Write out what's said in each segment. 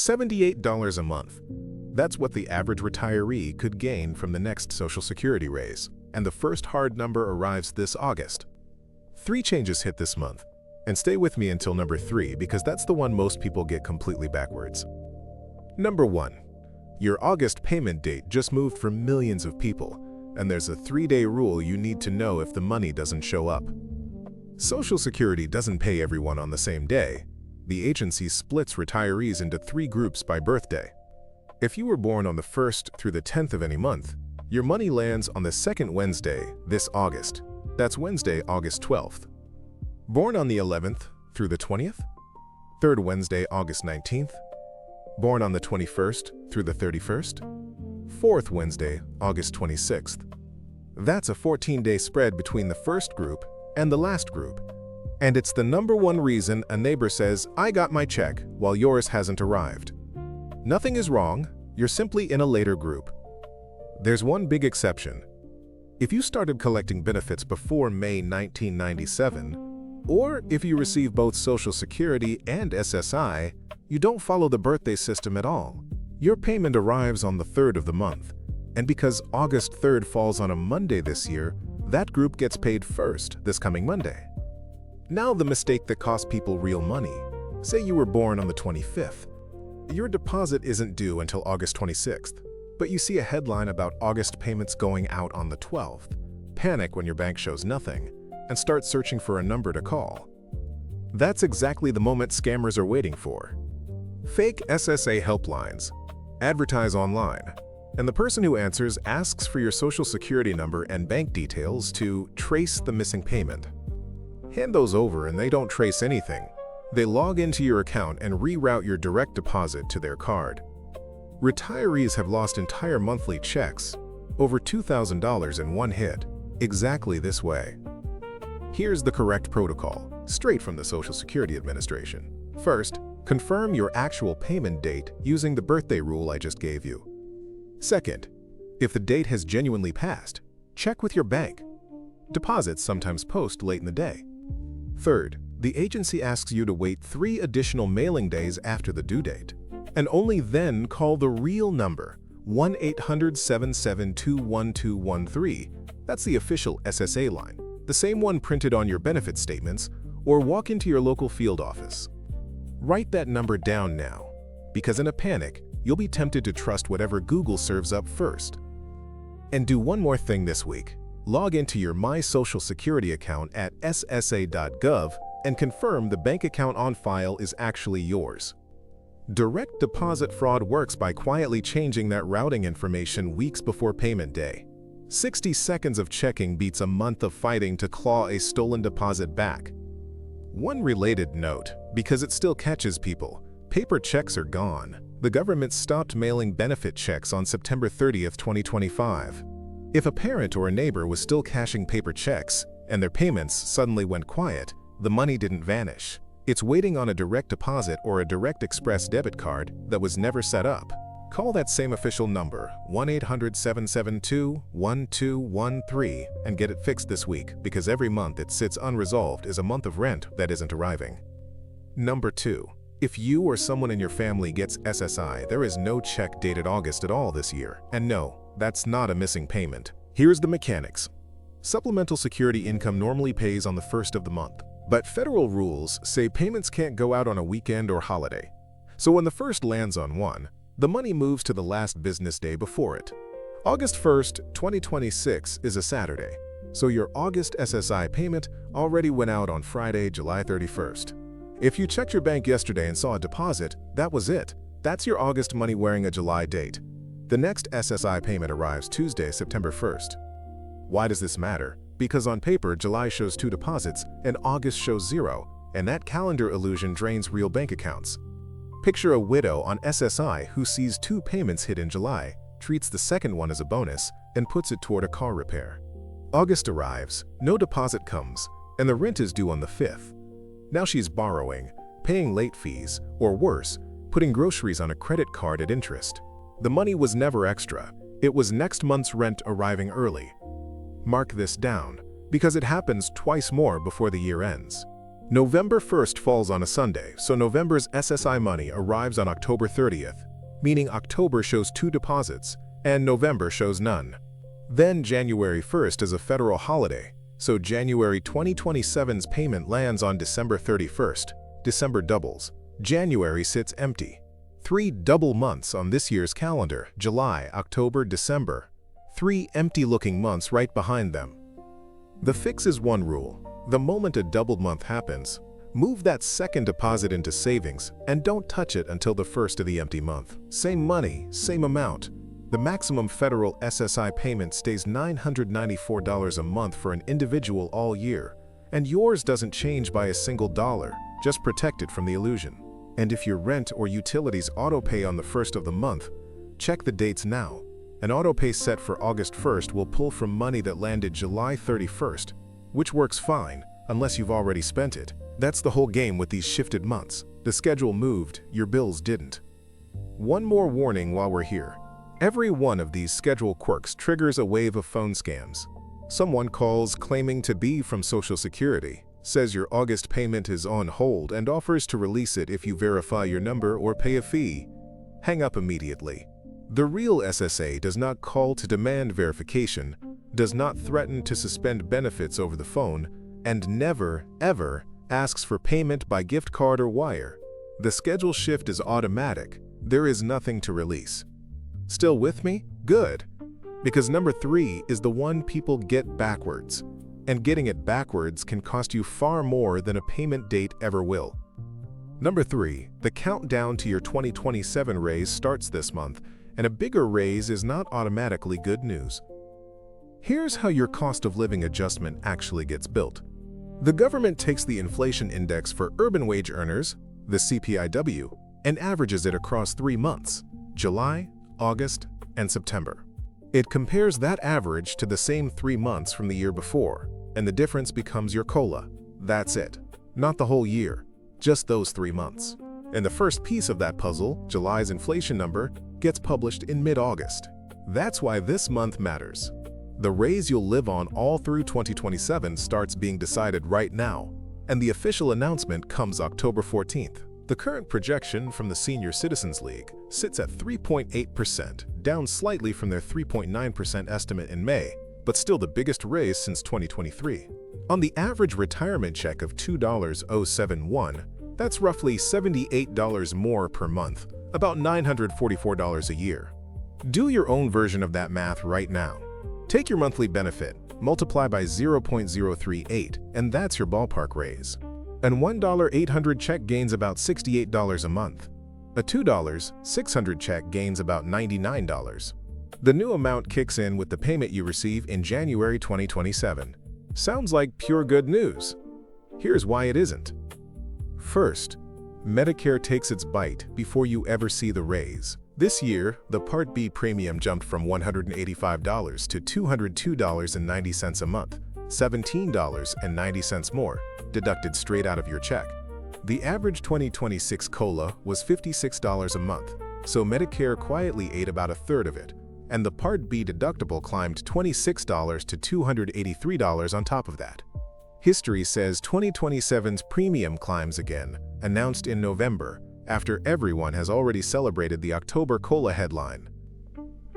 $78 a month. That's what the average retiree could gain from the next Social Security raise, and the first hard number arrives this August. 3 changes hit this month, and stay with me until number 3 because that's the one most people get completely backwards. Number 1. Your August payment date just moved for millions of people, and there's a 3-day rule you need to know if the money doesn't show up. Social Security doesn't pay everyone on the same day. The agency splits retirees into 3 groups by birthday. If you were born on the 1st through the 10th of any month, your money lands on the 2nd Wednesday this August. That's Wednesday, August 12th. Born on the 11th through the 20th? 3rd Wednesday, August 19th. Born on the 21st through the 31st? 4th Wednesday, August 26th. That's a 14-day spread between the first group and the last group. And it's the number 1 reason a neighbor says, "I got my check," while yours hasn't arrived. Nothing is wrong, you're simply in a later group. There's one big exception. If you started collecting benefits before May 1997, or if you receive both Social Security and SSI, you don't follow the birthday system at all. Your payment arrives on the 3rd of the month, and because August 3rd falls on a Monday this year, that group gets paid first this coming Monday. Now the mistake that costs people real money. Say you were born on the 25th. Your deposit isn't due until August 26th, but you see a headline about August payments going out on the 12th. Panic when your bank shows nothing, and start searching for a number to call. That's exactly the moment scammers are waiting for. Fake SSA helplines. Advertise online, and the person who answers asks for your Social Security number and bank details to trace the missing payment. Hand those over and they don't trace anything. They log into your account and reroute your direct deposit to their card. Retirees have lost entire monthly checks, over $2,000 in one hit, exactly this way. Here's the correct protocol, straight from the Social Security Administration. First, confirm your actual payment date using the birthday rule I just gave you. Second, if the date has genuinely passed, check with your bank. Deposits sometimes post late in the day. Third, the agency asks you to wait 3 additional mailing days after the due date, and only then call the real number, 1-800-772-1213. That's the official SSA line, the same one printed on your benefit statements, or walk into your local field office. Write that number down now, because in a panic, you'll be tempted to trust whatever Google serves up first. And do one more thing this week. Log into your My Social Security account at ssa.gov and confirm the bank account on file is actually yours. Direct deposit fraud works by quietly changing that routing information weeks before payment day. 60 seconds of checking beats a month of fighting to claw a stolen deposit back. One related note, because it still catches people, paper checks are gone. The government stopped mailing benefit checks on September 30th, 2025. If a parent or a neighbor was still cashing paper checks and their payments suddenly went quiet, the money didn't vanish. It's waiting on a direct deposit or a direct express debit card that was never set up. Call that same official number, 1-800-772-1213, and get it fixed this week, because every month it sits unresolved is a month of rent that isn't arriving. Number 2. If you or someone in your family gets SSI, there is no check dated August at all this year. And no, that's not a missing payment. Here's the mechanics. Supplemental security income normally pays on the 1st of the month, but federal rules say payments can't go out on a weekend or holiday. So when the 1st lands on one, the money moves to the last business day before it. August 1st, 2026 is a Saturday, so your August SSI payment already went out on Friday, July 31st. If you checked your bank yesterday and saw a deposit, that was it. That's your August money wearing a July date. The next SSI payment arrives Tuesday, September 1st. Why does this matter? Because on paper, July shows 2 deposits and August shows 0, and that calendar illusion drains real bank accounts. Picture a widow on SSI who sees 2 payments hit in July, treats the second one as a bonus, and puts it toward a car repair. August arrives, no deposit comes, and the rent is due on the 5th. Now she's borrowing, paying late fees, or worse, putting groceries on a credit card at interest. The money was never extra. It was next month's rent arriving early. Mark this down, because it happens twice more before the year ends. November 1st falls on a Sunday, so November's SSI money arrives on October 30th, meaning October shows 2 deposits and November shows none. Then January 1st is a federal holiday, so January 2027's payment lands on December 31st. December doubles. January sits empty. 3 double months on this year's calendar: July, October, December. 3 empty-looking months right behind them. The fix is one rule. The moment a doubled month happens, move that second deposit into savings and don't touch it until the first of the empty month. Same money, same amount. The maximum federal SSI payment stays $994 a month for an individual all year, and yours doesn't change by a single dollar, just protected from the illusion. And if your rent or utilities autopay on the first of the month, check the dates now. An autopay set for August 1st will pull from money that landed July 31st, which works fine unless you've already spent it. That's the whole game with these shifted months. The schedule moved, your bills didn't. One more warning while we're here. Every one of these schedule quirks triggers a wave of phone scams. Someone calls claiming to be from Social Security, says your August payment is on hold, and offers to release it if you verify your number or pay a fee. Hang up immediately. The real SSA does not call to demand verification, does not threaten to suspend benefits over the phone, and never, ever asks for payment by gift card or wire. The schedule shift is automatic. There is nothing to release. Still with me? Good. Because number 3 is the one people get backwards, and getting it backwards can cost you far more than a payment date ever will. Number 3, the countdown to your 2027 raise starts this month, and a bigger raise is not automatically good news. Here's how your cost of living adjustment actually gets built. The government takes the inflation index for urban wage earners, the CPIW, and averages it across 3 months: July, August, and September. It compares that average to the same 3 months from the year before, and the difference becomes your COLA. That's it. Not the whole year, just those 3 months. And the first piece of that puzzle, July's inflation number, gets published in mid-August. That's why this month matters. The raise you'll live on all through 2027 starts being decided right now, and the official announcement comes October 14th. The current projection from the Senior Citizens League sits at 3.8%, down slightly from their 3.9% estimate in May, but still the biggest raise since 2023. On the average retirement check of $2.071, that's roughly $78 more per month, about $944 a year. Do your own version of that math right now. Take your monthly benefit, multiply by 0.038, and that's your ballpark raise. An $1.800 check gains about $68 a month. A $2.600 check gains about $99. The new amount kicks in with the payment you receive in January 2027. Sounds like pure good news. Here's why it isn't. First, Medicare takes its bite before you ever see the raise. This year, the Part B premium jumped from $185 to $202.90 a month, $17.90 more, deducted straight out of your check. The average 2026 COLA was $56 a month, so Medicare quietly ate about a third of it, and the Part B deductible climbed $26 to $283 on top of that. History says 2027's premium climbs again, announced in November, after everyone has already celebrated the October COLA headline.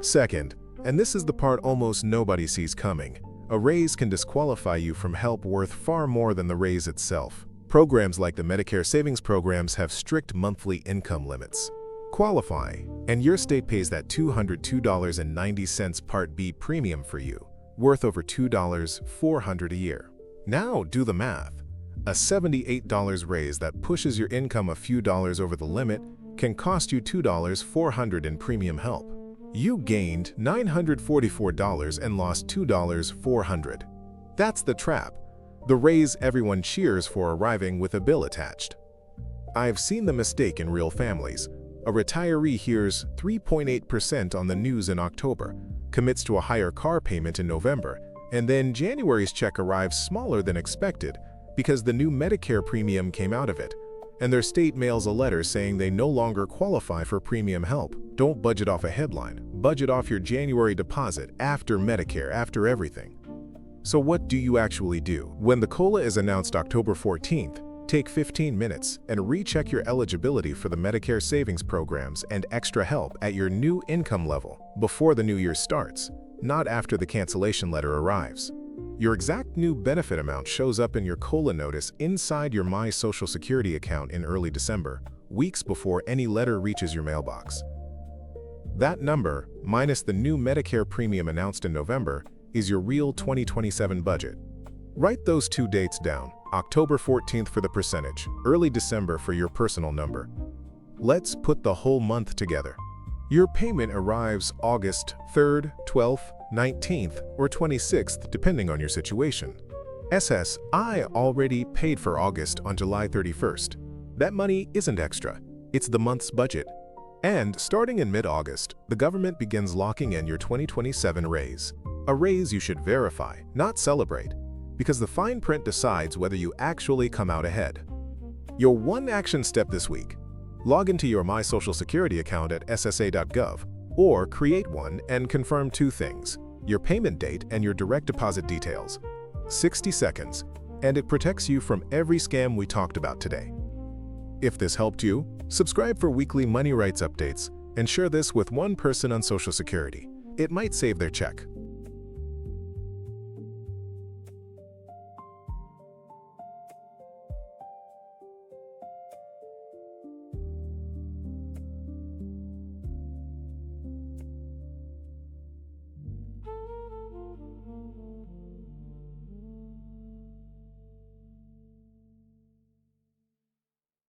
Second, and this is the part almost nobody sees coming, a raise can disqualify you from help worth far more than the raise itself. Programs like the Medicare savings programs have strict monthly income limits. Qualify, and your state pays that $202.90 Part B premium for you, worth over $2,400 a year. Now do the math. A $78 raise that pushes your income a few dollars over the limit can cost you $2,400 in premium help. You gained $944 and lost $2,400. That's the trap. The raise everyone cheers for arriving with a bill attached. I've seen the mistake in real families. A retiree hears 3.8% on the news in October, commits to a higher car payment in November, and then January's check arrives smaller than expected because the new Medicare premium came out of it, and their state mails a letter saying they no longer qualify for premium help. Don't budget off a headline. Budget off your January deposit after Medicare, after everything. So what do you actually do? When the COLA is announced October 14th, Take 15 minutes and recheck your eligibility for the Medicare savings programs and extra help at your new income level before the new year starts, not after the cancellation letter arrives. Your exact new benefit amount shows up in your COLA notice inside your My Social Security account in early December, weeks before any letter reaches your mailbox. That number, minus the new Medicare premium announced in November, is your real 2027 budget. Write those two dates down, October 14th for the percentage, early December for your personal number. Let's put the whole month together. Your payment arrives August 3rd, 12th, 19th, or 26th depending on your situation. SSI already paid for August on July 31st. That money isn't extra, it's the month's budget. And starting in mid-August, the government begins locking in your 2027 raise. A raise you should verify, not celebrate, because the fine print decides whether you actually come out ahead. Your one action step this week: log into your My Social Security account at ssa.gov, or create one and confirm two things: your payment date and your direct deposit details. 60 seconds, and it protects you from every scam we talked about today. If this helped you, subscribe for weekly money rights updates and share this with one person on Social Security. It might save their check.